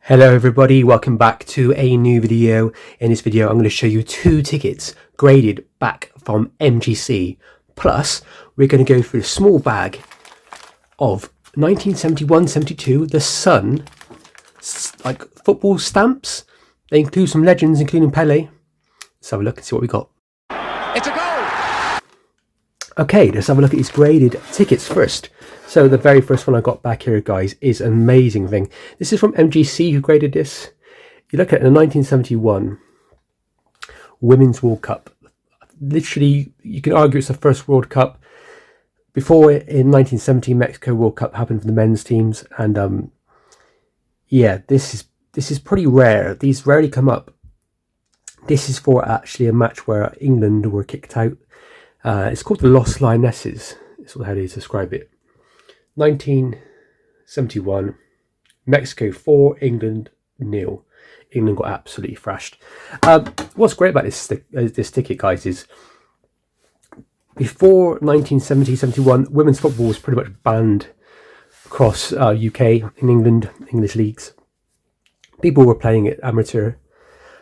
Hello everybody, welcome back to a new video. In this video I'm going to show you two tickets graded back from MGC. Plus we're going to go through a small bag of 1971-72 The Sun like football stamps. They include some legends including Pele. Let's have a look and see what we got. It's a goal! Okay, let's have a look at these graded tickets first. So the very first one I got back here, guys, is an amazing thing. This is from MGC, who graded this. You look at the 1971 Women's World Cup. Literally, you can argue it's the first World Cup. Before, in 1970, Mexico World Cup happened for the men's teams, and yeah, this is pretty rare. These rarely come up. This is for actually a match where England were kicked out. It's called the Lost Lionesses. That's how they describe it. 1971, Mexico 4, England 0. England got absolutely thrashed. What's great about this ticket, guys, is before 1970-71, women's football was pretty much banned across UK, in England, English leagues. People were playing it amateur,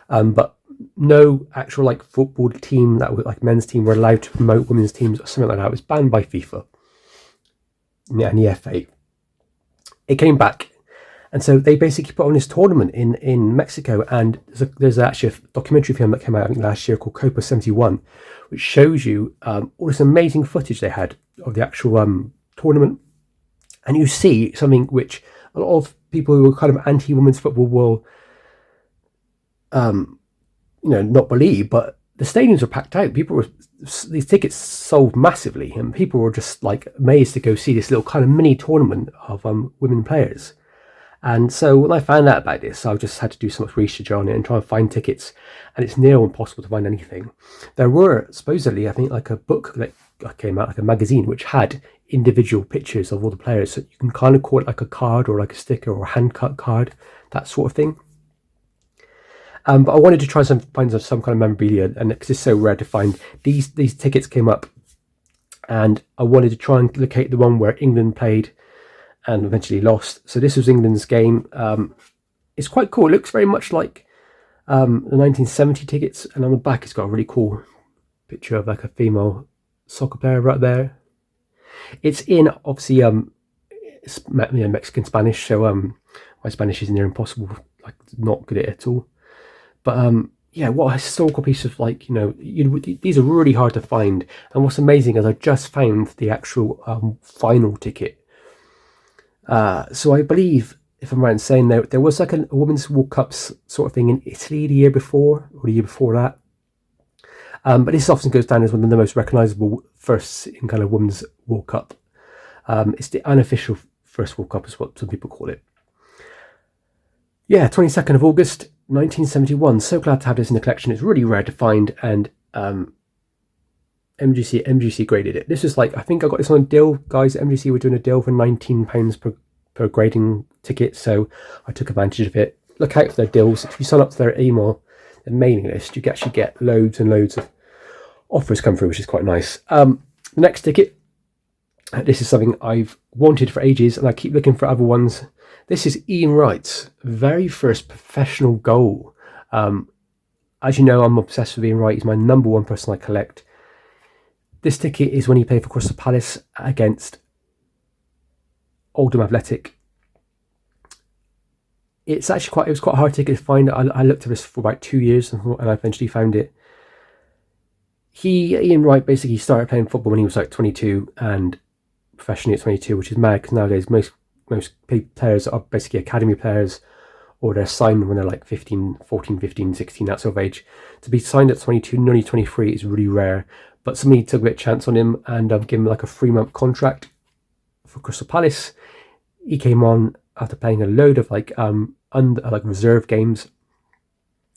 but no actual like football team that was like men's team were allowed to promote women's teams or something like that. It was banned by FIFA. And the FA. It came back, and so they basically put on this tournament in Mexico, and there's actually a documentary film that came out I think last year called Copa 71, which shows you all this amazing footage they had of the actual tournament, and you see something which a lot of people who are kind of anti-women's football will not believe, but the stadiums were packed out. These tickets sold massively, and people were just like amazed to go see this little kind of mini tournament of women players. And so when I found out about this, I just had to do so much research on it and try and find tickets, and it's near impossible to find anything. There were supposedly, I think, like a book that came out, like a magazine, which had individual pictures of all the players, so you can kind of call it like a card or like a sticker or a hand cut card, that sort of thing. But I wanted to try find some kind of memorabilia, and because it's so rare to find, these tickets came up, and I wanted to try and locate the one where England played and eventually lost. So this was England's game. It's quite cool. It looks very much like the 1970 tickets, and on the back it's got a really cool picture of like a female soccer player right there. It's in obviously it's, Mexican Spanish, so my Spanish is near impossible, like not good at it at all. But yeah, what a historical piece of these are really hard to find. And what's amazing is I just found the actual final ticket. So I believe, if I'm right in saying, there was like a Women's World Cup sort of thing in Italy the year before, or the year before that. But this often goes down as one of the most recognisable firsts in kind of Women's World Cup. It's the unofficial first World Cup is what some people call it. Yeah, 22nd of August. 1971. So glad to have this in the collection. It's really rare to find, and MGC graded it. This is like, I think I got this on a deal, guys. MGC were doing a deal for £19 per grading ticket, so I took advantage of it. Look out for their deals. If you sign up to their mailing list, you actually get loads and loads of offers come through, which is quite nice. The next ticket, this is something I've wanted for ages, and I keep looking for other ones. This is Ian Wright's very first professional goal. As you know, I'm obsessed with Ian Wright. He's my number one person I collect. This ticket is when he played for Crystal Palace against Oldham Athletic. It was quite a hard ticket to find. I looked at this for about 2 years and I eventually found it. Ian Wright basically started playing football when he was like 22 and professionally at 22, which is mad because nowadays most players are basically academy players, or they're signed when they're like 14, 15, 16, that sort of age. To be signed at 22, nearly 23 is really rare. But somebody took a bit of chance on him and gave him like a 3-month contract for Crystal Palace. He came on after playing a load of like reserve games.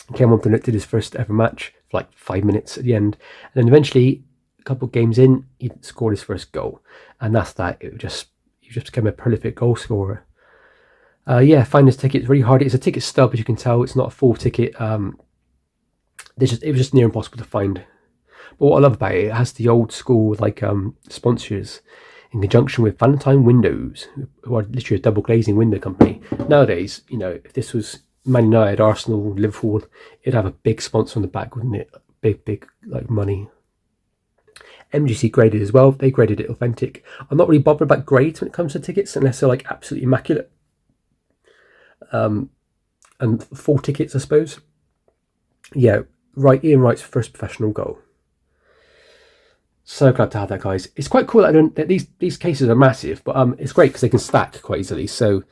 He came on and did his first ever match for like 5 minutes at the end, and then eventually a couple of games in, he scored his first goal, and that's that. He just became a prolific goal scorer. Yeah, find this ticket. It's really hard. It's a ticket stub, as you can tell. It's not a full ticket. It was just near impossible to find. But what I love about it, it has the old school like sponsors. in conjunction with Valentine Windows, who are literally a double glazing window company. Nowadays, you know, if this was Man United, Arsenal, Liverpool, it'd have a big sponsor on the back, wouldn't it? Big like money. MGC graded as well. They graded it authentic. I'm not really bothered about grades when it comes to tickets unless they're like absolutely immaculate. And full tickets, I suppose. Yeah, right. Ian Wright's first professional goal. So glad to have that, guys. It's quite cool that these cases are massive, but it's great because they can stack quite easily. So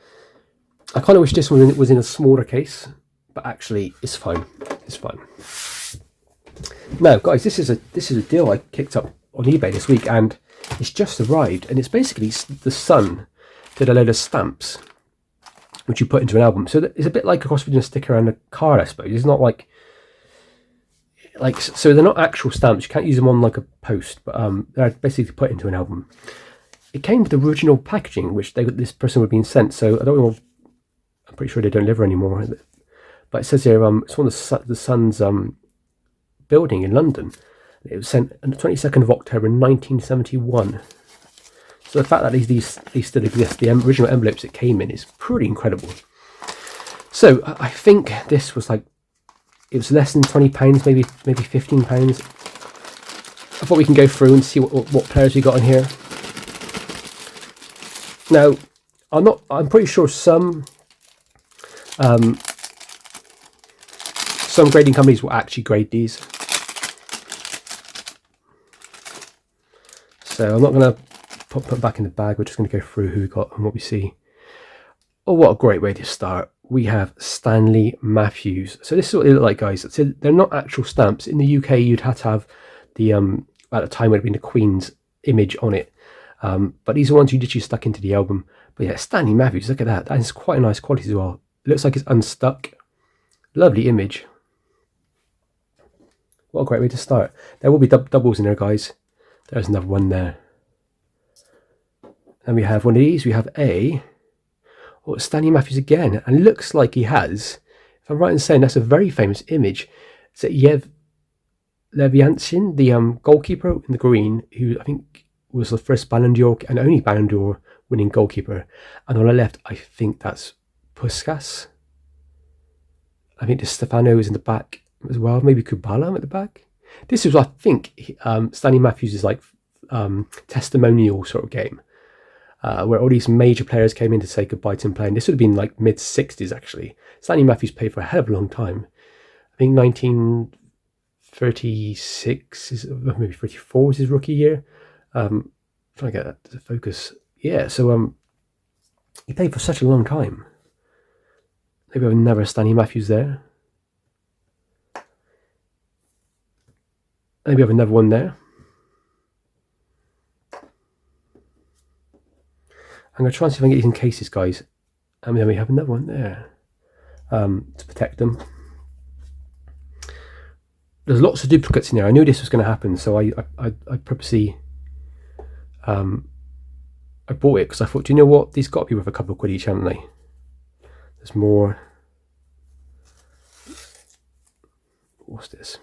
I kind of wish this one was in a smaller case, but actually it's fine. It's fine. Now, guys, this is a deal I kicked up on eBay this week, and it's just arrived, and it's basically the Sun did a load of stamps which you put into an album. So it's a bit like a cross between a sticker and a card, I suppose. It's not like so they're not actual stamps. You can't use them on like a post, but they're basically put into an album. It came with the original packaging, which this person would be sent. So I don't know. I'm pretty sure they don't deliver anymore. But it says here it's one of the Sun's building in London. It was sent on the 22nd of October 1971. So the fact that these still exist, the original envelopes it came in, is pretty incredible. So I think this was like, it was less than £20, maybe £15. I thought we can go through and see what players we got in here. Now, I'm pretty sure some grading companies will actually grade these. So I'm not going to put them back in the bag. We're just going to go through who we got and what we see. Oh, what a great way to start. We have Stanley Matthews. So this is what they look like, guys. So they're not actual stamps. In the UK, you'd have to have the, at the time, it would have been the Queen's image on it. But these are ones you literally stuck into the album. But yeah, Stanley Matthews, look at that. That is quite a nice quality as well. It looks like it's unstuck. Lovely image. What a great way to start. There will be doubles in there, guys. There's another one there. And we have one of these. We have Stanley Matthews again. And it looks like he has, if I'm right in saying, that's a very famous image. Is it Leviansin, the goalkeeper in the green, who I think was the first Ballon d'Or and only Ballon d'Or winning goalkeeper. And on the left, I think that's Puskas. I think the Stefano is in the back as well. Maybe Kubala at the back. This was, I think, Stanley Matthews' like testimonial sort of game, where all these major players came in to say goodbye to him playing. This would have been like mid-60s, actually. Stanley Matthews played for a hell of a long time. I think 1936, maybe 34 was his rookie year. Trying to get that to focus. Yeah, so he played for such a long time. Maybe I've never Stanley Matthews there. Maybe I have another one there. I'm going to try and see if I can get these in cases, guys. And then we have another one there to protect them. There's lots of duplicates in there. I knew this was going to happen, so I purposely I bought it because I thought, do you know what? These got to be worth a couple of quid each, haven't they? There's more. What's this?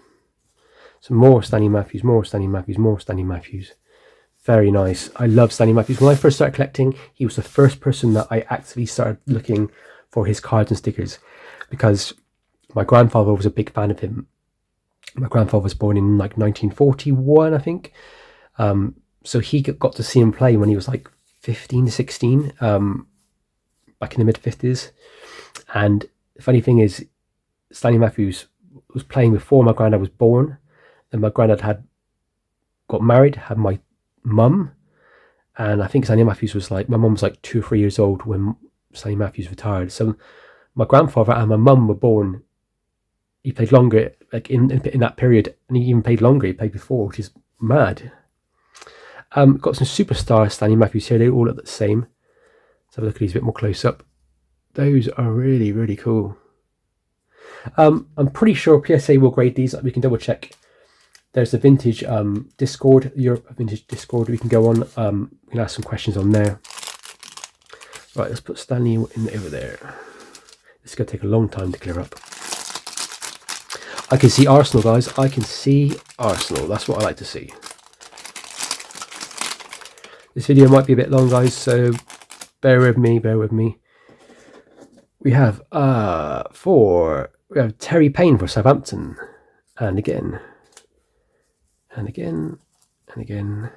Some more Stanley Matthews, more Stanley Matthews, more Stanley Matthews. Very nice. I love Stanley Matthews. When I first started collecting, he was the first person that I actually started looking for his cards and stickers, because my grandfather was a big fan of him. My grandfather was born in like 1941, I think. So he got to see him play when he was like 15, 16, back in the mid-50s. And the funny thing is, Stanley Matthews was playing before my granddad was born. And my granddad had got married, had my mum. And I think Stanley Matthews was like, my mum was like 2 or 3 years old when Stanley Matthews retired. So my grandfather and my mum were born. He played longer, like in that period, and he even played longer. He played before, which is mad. Got some superstar Stanley Matthews here. They all look the same. Let's have a look at these a bit more close up. Those are really, really cool. I'm pretty sure PSA will grade these. We can double check. There's the vintage Discord, Europe vintage Discord. We can go on. We can ask some questions on there. Right, let's put Stanley in over there. This is going to take a long time to clear up. I can see Arsenal, guys. I can see Arsenal. That's what I like to see. This video might be a bit long, guys, so bear with me. We have Terry Payne for Southampton, and again, and again, and again,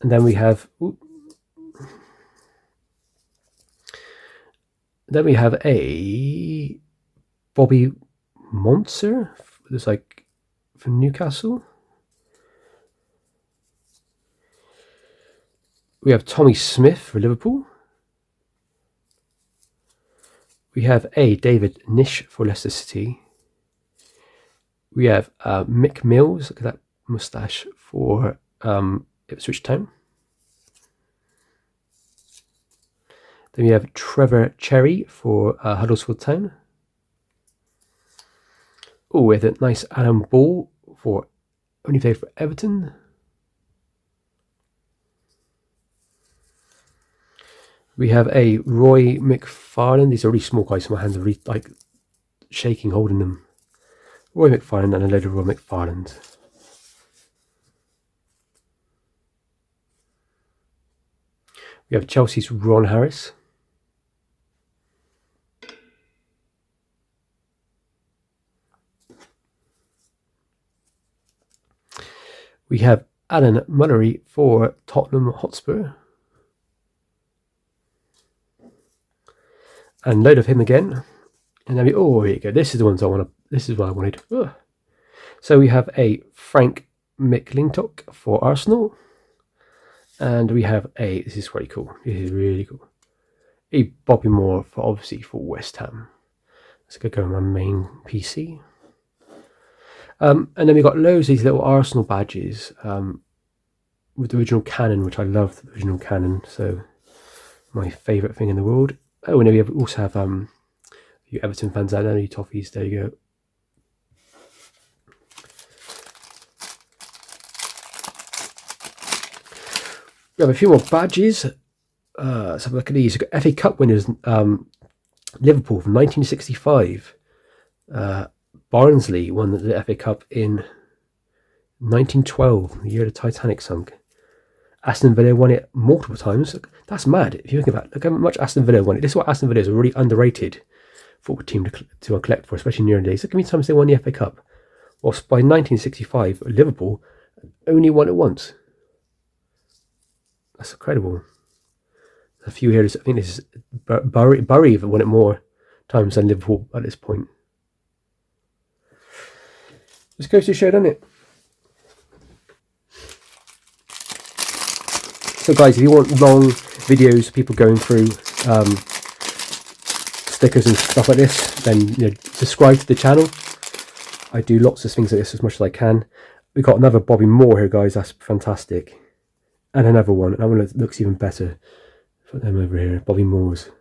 and then we have a Bobby Monser. There's like from Newcastle. We have Tommy Smith for Liverpool. We have a David Nish for Leicester City. We have Mick Mills, look at that moustache, for Ipswich Town. Then we have Trevor Cherry for Huddersfield Town. Oh, we have a nice Alan Ball for only played for Everton. We have a Roy McFarlane. These are really small guys, so my hands are really like shaking holding them. Roy McFarlane and a load of Roy McFarlanes. We have Chelsea's Ron Harris. We have Alan Mullery for Tottenham Hotspur. And load of him again. And then here you go. This is the ones I want to. This is what I wanted. Ugh. So we have a Frank McLintock for Arsenal. And we have this is pretty cool. This is really cool. A Bobby Moore for obviously for West Ham. Let's go on my main PC. And then we've got loads of these little Arsenal badges with the original cannon, which I love the original cannon. So my favourite thing in the world. Oh, and then we also have you Everton fans out there, you toffees, there you go. We have a few more badges. Let's have a look at these. We've got FA Cup winners, Liverpool from 1965. Barnsley won the FA Cup in 1912, the year the Titanic sunk. Aston Villa won it multiple times. That's mad. If you think about it, look how much Aston Villa won it. This is why Aston Villa is a really underrated football team to collect for, especially in the early days. Look how many times they won the FA Cup. Whilst by 1965, Liverpool only won it once. That's incredible. A few here. I think this is Bury have won it more times than Liverpool at this point. Just goes to show, doesn't it? So guys, if you want long videos of people going through stickers and stuff like this, then subscribe to the channel. I do lots of things like this as much as I can. We've got another Bobby Moore here, guys. That's fantastic. And another one. That one looks even better. Put them over here. Bobby Moore's.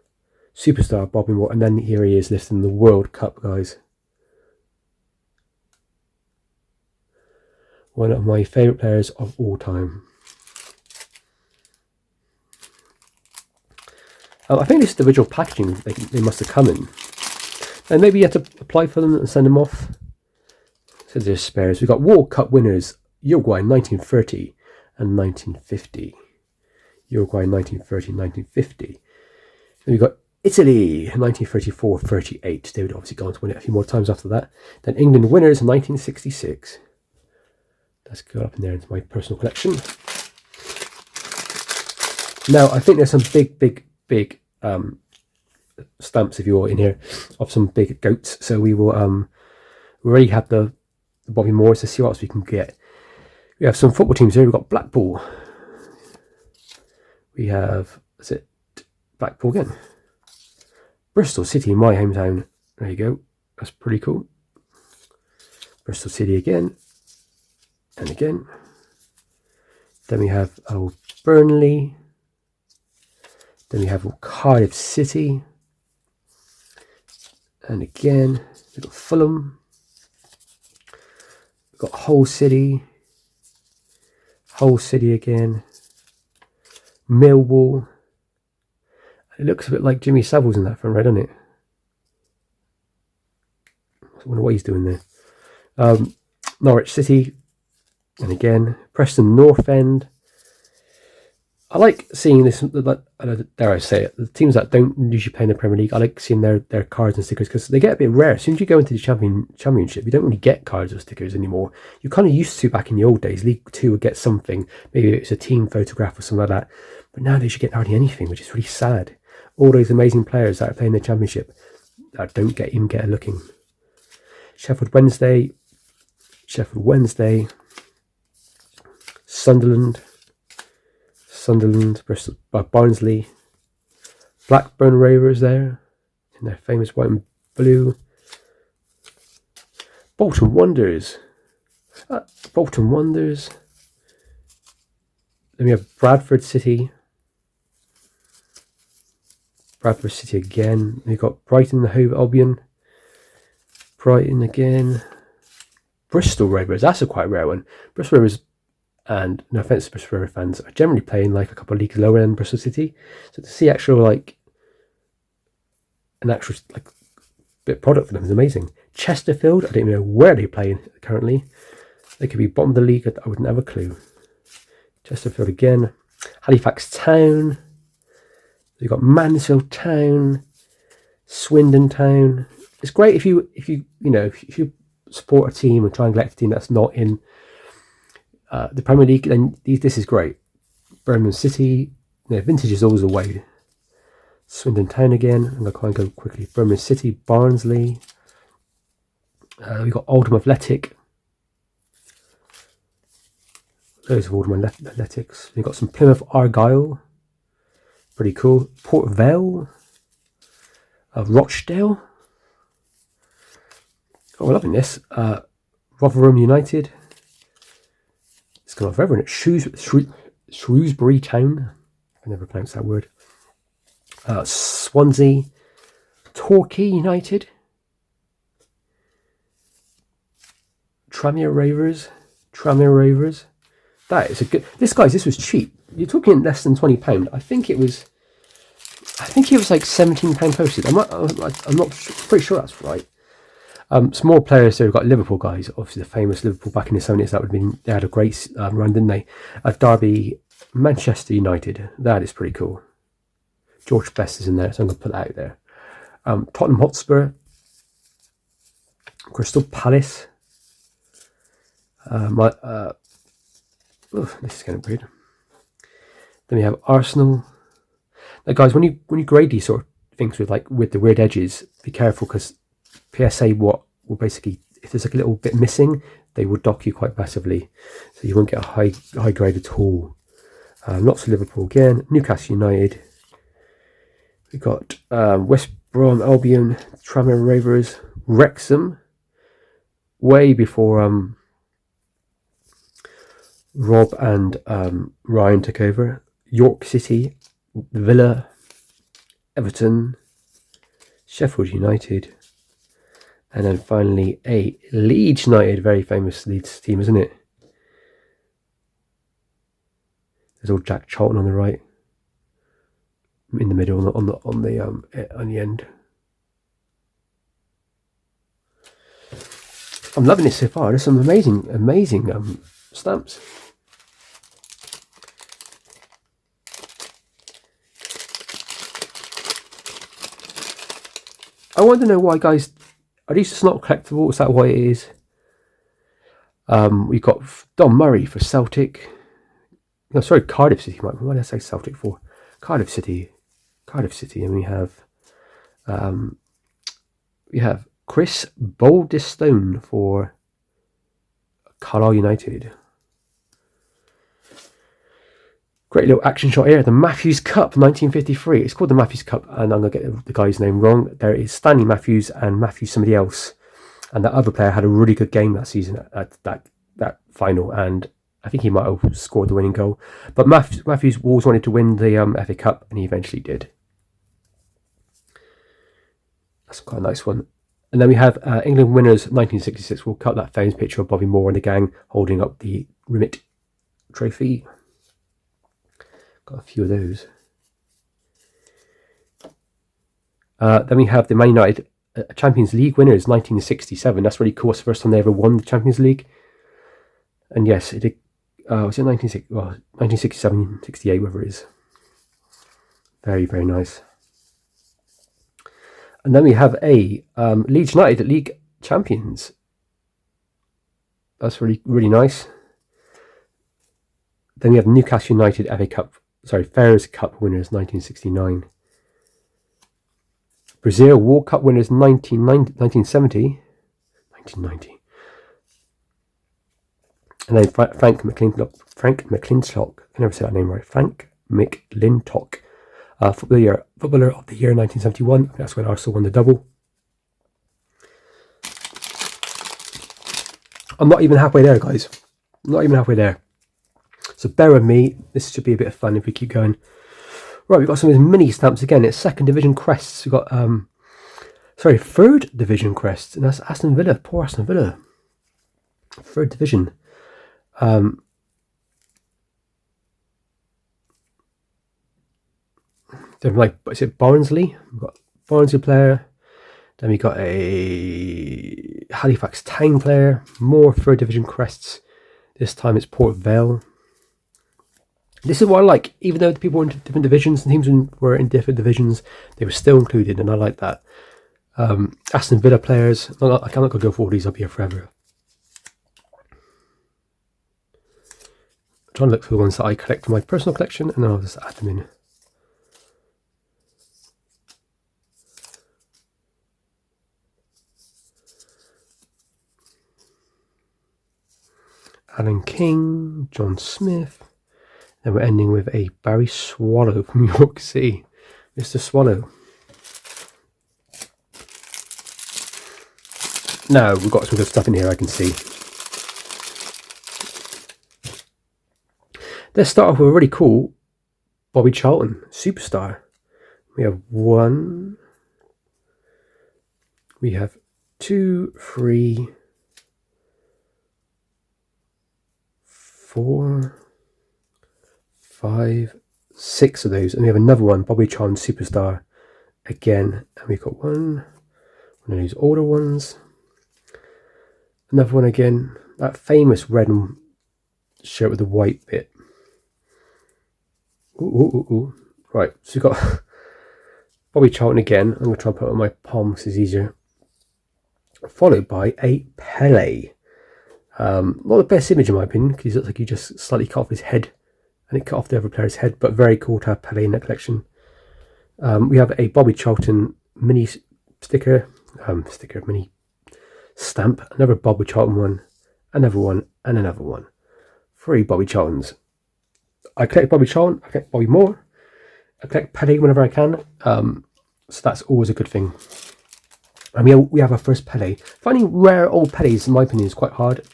Superstar Bobby Moore. And then here he is lifting the World Cup, guys. One of my favourite players of all time. I think this is the original packaging they must have come in. And maybe you have to apply for them and send them off. So there's spares. We've got World Cup winners, Uruguay 1930 and 1950. Uruguay 1930 and 1950. Then we've got Italy 1934-38. They would obviously go on to win it a few more times after that. Then England winners 1966. Let's go up in there into my personal collection. Now, I think there's some big stamps, if you will, in here of some big goats. So we will we already have the Bobby Moores. Let's see what else we can get. We have some football teams here. We've got Blackpool. We have, that's it, Blackpool again. Bristol City, my hometown. There you go. That's pretty cool. Bristol City again. And again. Then we have Burnley. Then we have Cardiff City. And again, we've got Fulham. We've got Hull City. Hull City again. Millwall. It looks a bit like Jimmy Savile's in that front red, doesn't it? I wonder what he's doing there. Norwich City. And again, Preston North End. I like seeing this. Dare I say it? The teams that don't usually play in the Premier League, I like seeing their cards and stickers because they get a bit rare. As soon as you go into the Championship, you don't really get cards or stickers anymore. You're kind of used to back in the old days. League Two would get something, maybe it's a team photograph or something like that. But nowadays you get hardly anything, which is really sad. All those amazing players that are playing the Championship that don't even get a looking. Sheffield Wednesday, Sunderland, Bristol, Barnsley, Blackburn Rovers there in their famous white and blue. Bolton Wanderers. Then we have Bradford City again. We've got Brighton and Hove Albion. Brighton again. Bristol Rovers. That's a quite rare one. Bristol Rovers, and no offence to Bristol Rovers fans, are generally playing like a couple of leagues lower than Bristol City. So to see an actual bit product for them is amazing. Chesterfield, I don't even know where they play currently. They could be bottom of the league. I wouldn't have a clue. Chesterfield again. Halifax Town. You've got Mansfield Town, Swindon Town. It's great if you support a team and try and collect a team that's not in the Premier League. Then this is great. Birmingham City. Vintage is always a way. Swindon Town again. I'm going to try and go quickly. Birmingham City, Barnsley. We've got Oldham Athletic. Those are Oldham Athletics. We've got some Plymouth Argyle. Pretty cool. Port Vale. Rochdale. Oh, we're loving this. Rotherham United. It's gone on forever, isn't it? Shrewsbury Town. I never pronounced that word. Swansea. Torquay United. Tranmere Rovers. That is a good. This was cheap. You're talking less than £20. I think it was like £17 posted. I'm not pretty sure that's right. Some more players there. We've got Liverpool guys, obviously the famous Liverpool back in the 70s. That would have been, they had a great run, didn't they? Derby, Manchester United. That is pretty cool. George Best is in there, so I'm going to put that out there. Tottenham Hotspur, Crystal Palace. This is kind of weird. Then we have Arsenal. Now, guys, when you grade these sort of things with the weird edges, be careful because PSA will basically, if there's like a little bit missing, they will dock you quite massively, so you won't get a high grade at all. Lots of Liverpool again. Newcastle United. We've got West Brom Albion, Tranmere Rovers, Wrexham. Way before Rob and Ryan took over. York City, Villa, Everton, Sheffield United, and then finally a Leeds United, very famous Leeds team, isn't it? There's old Jack Charlton on the right, in the middle on the end. I'm loving it so far. There's some amazing stamps. I want to know why, guys. Are these just not collectible? Is that why it is? We've got Don Murray for Celtic. No, sorry, Cardiff City. Why did I say Celtic for? Cardiff City, and we have Chris Boldestone for Carlisle United. Great little action shot here. The Matthews Cup 1953. It's called the Matthews Cup, and I'm going to get the guy's name wrong. There is Stanley Matthews and Matthews somebody else. And that other player had a really good game that season at that final, and I think he might have scored the winning goal. But Matthews always wanted to win the FA Cup, and he eventually did. That's quite a nice one. And then we have England winners 1966 World Cup, that famous picture of Bobby Moore and the gang holding up the Rimmit trophy. Got a few of those. Then we have the Man United Champions League winners 1967. That's really cool. It's the first time they ever won the Champions League. And yes, it did. Was it 1967, 68, whatever it is. Very, very nice. And then we have a Leeds United League Champions. That's really, really nice. Then we have Newcastle United Farrers Cup winners 1969. Brazil World Cup winners 1970. 1990. And then Frank McClintock. I never said that name right. Frank McClintock. Footballer of the year 1971. That's when Arsenal won the double. I'm not even halfway there, guys. Not even halfway there. So bear with me. This should be a bit of fun if we keep going. Right, we've got some of these mini stamps again. It's second division crests. We've got third division crests, and that's Aston Villa. Poor Aston Villa. Third division. Then is it Barnsley? We've got Barnsley player. Then we got a Halifax Town player. More third division crests. This time it's Port Vale. This is what I like. Even though the people were in different divisions, and teams were in different divisions, they were still included, and I like that. Aston Villa players. I'm not going to go for all these up here forever. I'm trying to look for the ones that I collect from my personal collection, and then I'll just add them in. Alan King, John Smith. Then we're ending with a Barry Swallow from York City. Mr. Swallow. Now, we've got some good stuff in here I can see. Let's start off with a really cool Bobby Charlton, superstar. We have 1. We have 2, 3, 4, 5, 6 of those, and we have another one, Bobby Charlton superstar again, and we've got one of these older ones, another one again, that famous red shirt with the white bit. Ooh. Right, so we've got Bobby Charlton again. I'm going to try and put it on my palm because it's easier, followed by a Pele. Not the best image in my opinion, because he looks like he just slightly cut off his head, and it cut off the other player's head, but very cool to have Pele in that collection. We have a Bobby Charlton mini mini stamp, another Bobby Charlton one, another one, and another one. 3 Bobby Charltons. I collect Bobby Charlton, I collect Bobby Moore, I collect Pele whenever I can, so that's always a good thing. And we have our first Pele. Finding rare old Peles, in my opinion, is quite hard,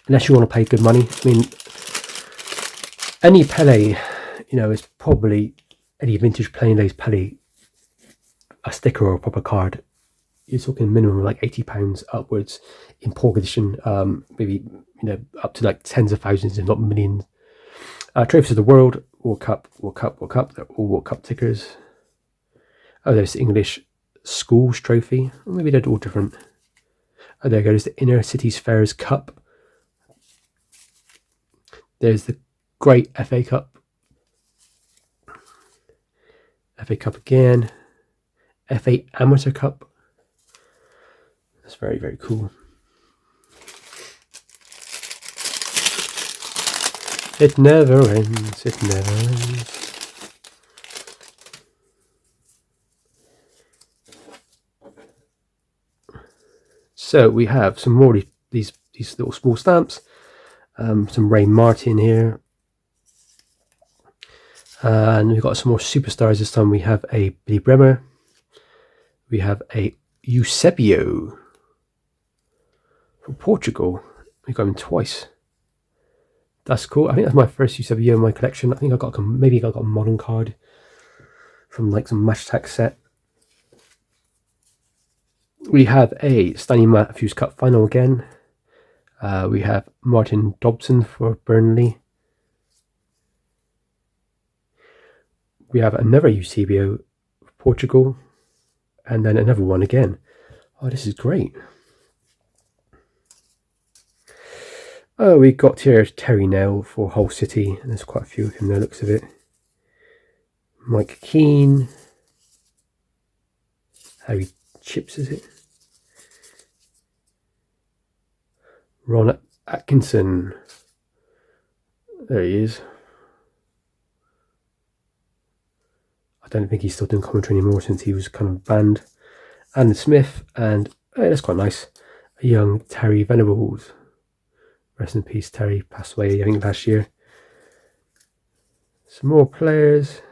unless you want to pay good money. I mean, any Pele, is probably any vintage Playing Days Pele, a sticker or a proper card. You're talking minimum like £80 upwards in poor condition, maybe up to like tens of thousands, if not millions. Trophies of the World, World Cup. They're all World Cup tickers. Oh, there's the English Schools Trophy. Maybe they're all different. Oh, there goes the Inner Cities Fairs Cup. There's the Great FA Cup. FA Cup again. FA Amateur Cup. That's very, very cool. It never ends, it never ends. So we have some more of these little small stamps. Some Ray Martin here. And we've got some more superstars this time. We have a Billy Bremer. We have a Eusebio from Portugal. We got him twice. That's cool. I think that's my first Eusebio in my collection. I think I got a modern card from like some Match Attax set. We have a Stanley Matthews Cup final again. We have Martin Dobson for Burnley. We have another Eusebio for Portugal, and then another one again. Oh, this is great. Oh, we got here Terry Nell for Hull City, and there's quite a few of him there, looks of it. Mike Keane. Harry Chips, is it? Ron Atkinson. There he is. I don't think he's still doing commentary anymore since he was kind of banned. Alan Smith, and that's quite nice. A young Terry Venables. Rest in peace, Terry. Passed away, I think, last year. Some more players.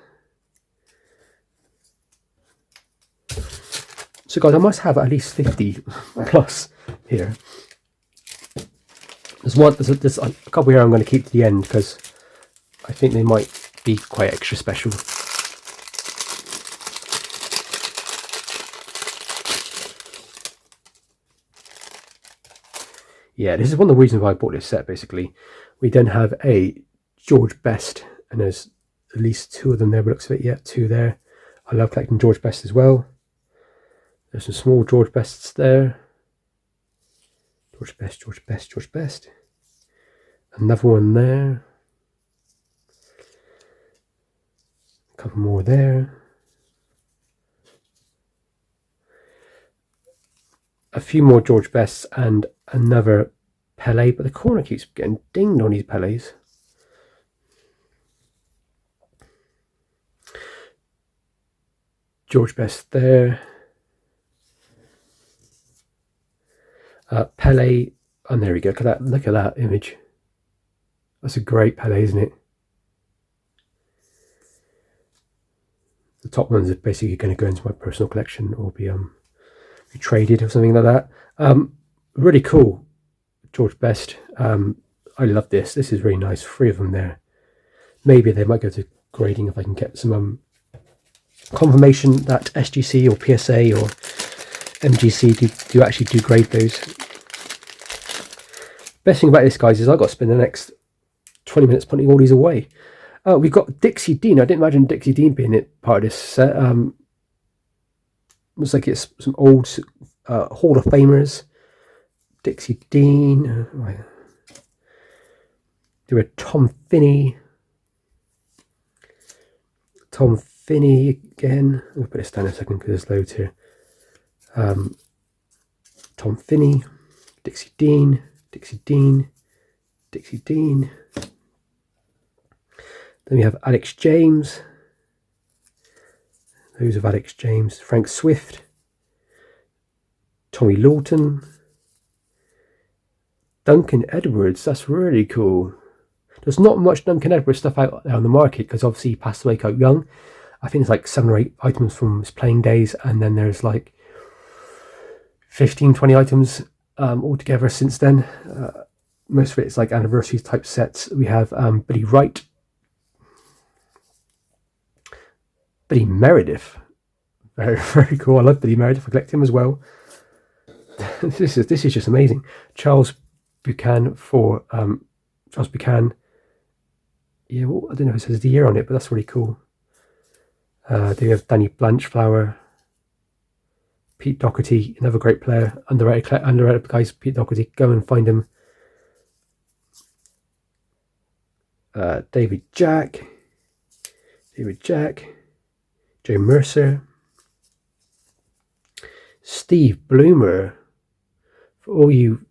So, guys, I must have at least 50 plus here. There's a couple here I'm going to keep to the end because I think they might be quite extra special. Yeah, this is one of the reasons why I bought this set, basically. We then have a George Best, and there's at least 2 of them there, but looks of it, yeah, 2 there. I love collecting George Best as well. There's some small George Bests there. George Best, George Best, George Best. Another one there. A couple more there. A few more George Bests and another Pele, but the corner keeps getting dinged on these Pelés. George Best there. Pele, and there we go. Look at that image. That's a great Pele, isn't it? The top ones are basically going to go into my personal collection or be traded or something like that. Really cool, George Best. I love this. This is really nice. 3 of them there. Maybe they might go to grading if I can get some confirmation that SGC or PSA or MGC do actually do grade those. Best thing about this, guys, is I've got to spend the next 20 minutes putting all these away. We've got Dixie Dean. I didn't imagine Dixie Dean being part of this set. Looks like it's some old Hall of Famers. Dixie Dean. Do a Tom Finney. Tom Finney again. I'll put this down in a second because there's loads here. Tom Finney. Dixie Dean. Dixie Dean. Dixie Dean. Then we have Alex James. Those of Alex James. Frank Swift. Tommy Lawton. Duncan Edwards. That's really cool. There's not much Duncan Edwards stuff out there on the market because obviously he passed away quite young. I think it's like 7 or 8 items from his playing days, and then there's like 15, 20 items altogether since then. Most of it is like anniversary type sets. We have Billy Wright. Billy Meredith. Very, very cool. I love Billy Meredith. I collect him as well. This is just amazing. Charles Buchan for Charles Buchan. Yeah, well, I don't know if it says the year on it, but that's really cool. Then we have Danny Blanchflower, Pete Doherty, another great player, underrated guys. Pete Doherty, go and find him. David Jack, Joe Mercer, Steve Bloomer. For all you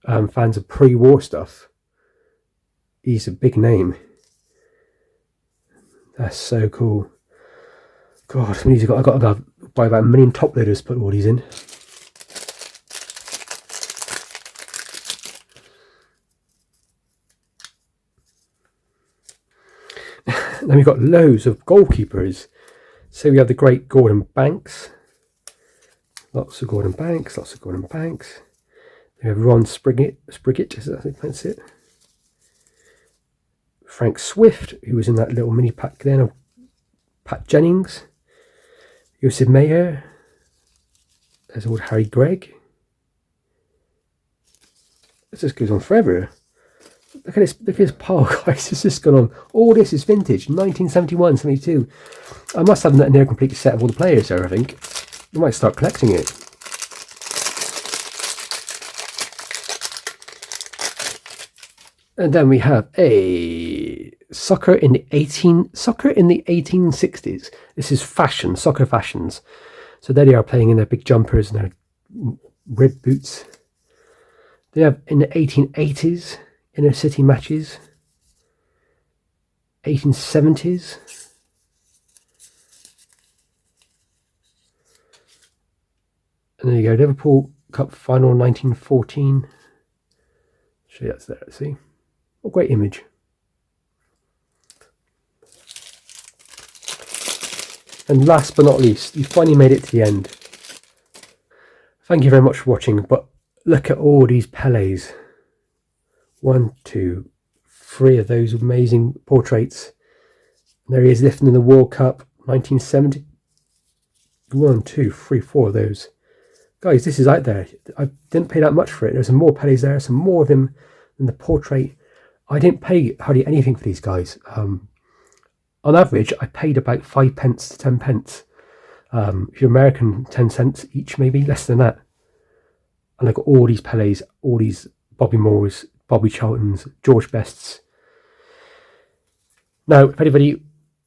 fans of pre-war stuff, he's a big name. That's so cool. God, I've got to buy about 1 million top loaders to put all these in. Then we've got loads of goalkeepers. So we have the great Gordon Banks. Lots of Gordon Banks. We have Ron Spriggett, is that how you pronounce it? Frank Swift, who was in that little mini pack then of Pat Jennings. Joseph Mayer. There's old Harry Gregg. This just goes on forever. Look at this pile, guys. It's just gone on. All this is vintage, 1971, 72. I must have a near complete set of all the players there, I think. I might start collecting it. And then we have a soccer in the 1860s. This is fashion, soccer fashions. So there they are playing in their big jumpers and their red boots. They have in the 1880s inner city matches. 1870s. And there you go, Liverpool Cup final 1914. Show you that's there, see? What a great image. And last but not least, you finally made it to the end. Thank you very much for watching, but look at all these Pelés. 1, 2, 3 of those amazing portraits. And there he is lifting in the World Cup 1970. 1, 2, 3, 4 of those. Guys, this is out there. I didn't pay that much for it. There's some more Pelés there, some more of them than the portrait. I didn't pay hardly anything for these guys. On average, I paid about 5 pence to 10 pence. If you're American, 10 cents each, maybe less than that. And I got all these Pelés, all these Bobby Moores, Bobby Charltons, George Bests. Now, if anybody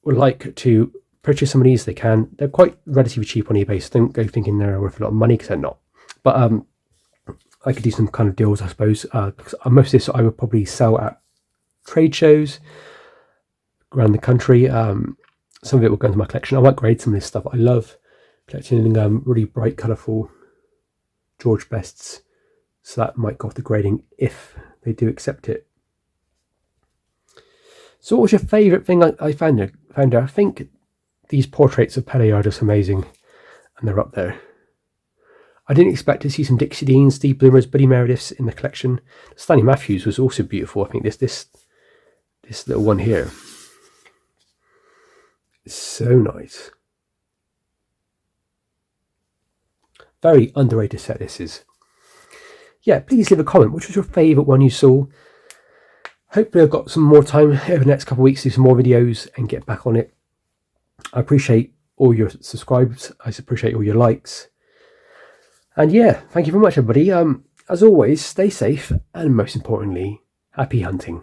would like to purchase some of these, they can. They're quite relatively cheap on eBay, so don't go thinking they're worth a lot of money, because they're not. But I could do some kind of deals, I suppose. Most of this I would probably sell at trade shows around the country. Some of it will go into my collection. I might grade some of this stuff. I love collecting really bright, colourful George Bests, so that might go off the grading if they do accept it. So what was your favourite thing I found there? I think these portraits of Pele are just amazing, and they're up there. I didn't expect to see some Dixie Deans, Steve Bloomers, Buddy Merediths in the collection. Stanley Matthews was also beautiful. I think this little one here is so nice. Very underrated set this is. Yeah, please leave a comment. Which was your favourite one you saw? Hopefully I've got some more time over the next couple of weeks to do some more videos and get back on it. I appreciate all your subscribes. I appreciate all your likes. And yeah, thank you very much, everybody. As always, stay safe, and most importantly, happy hunting.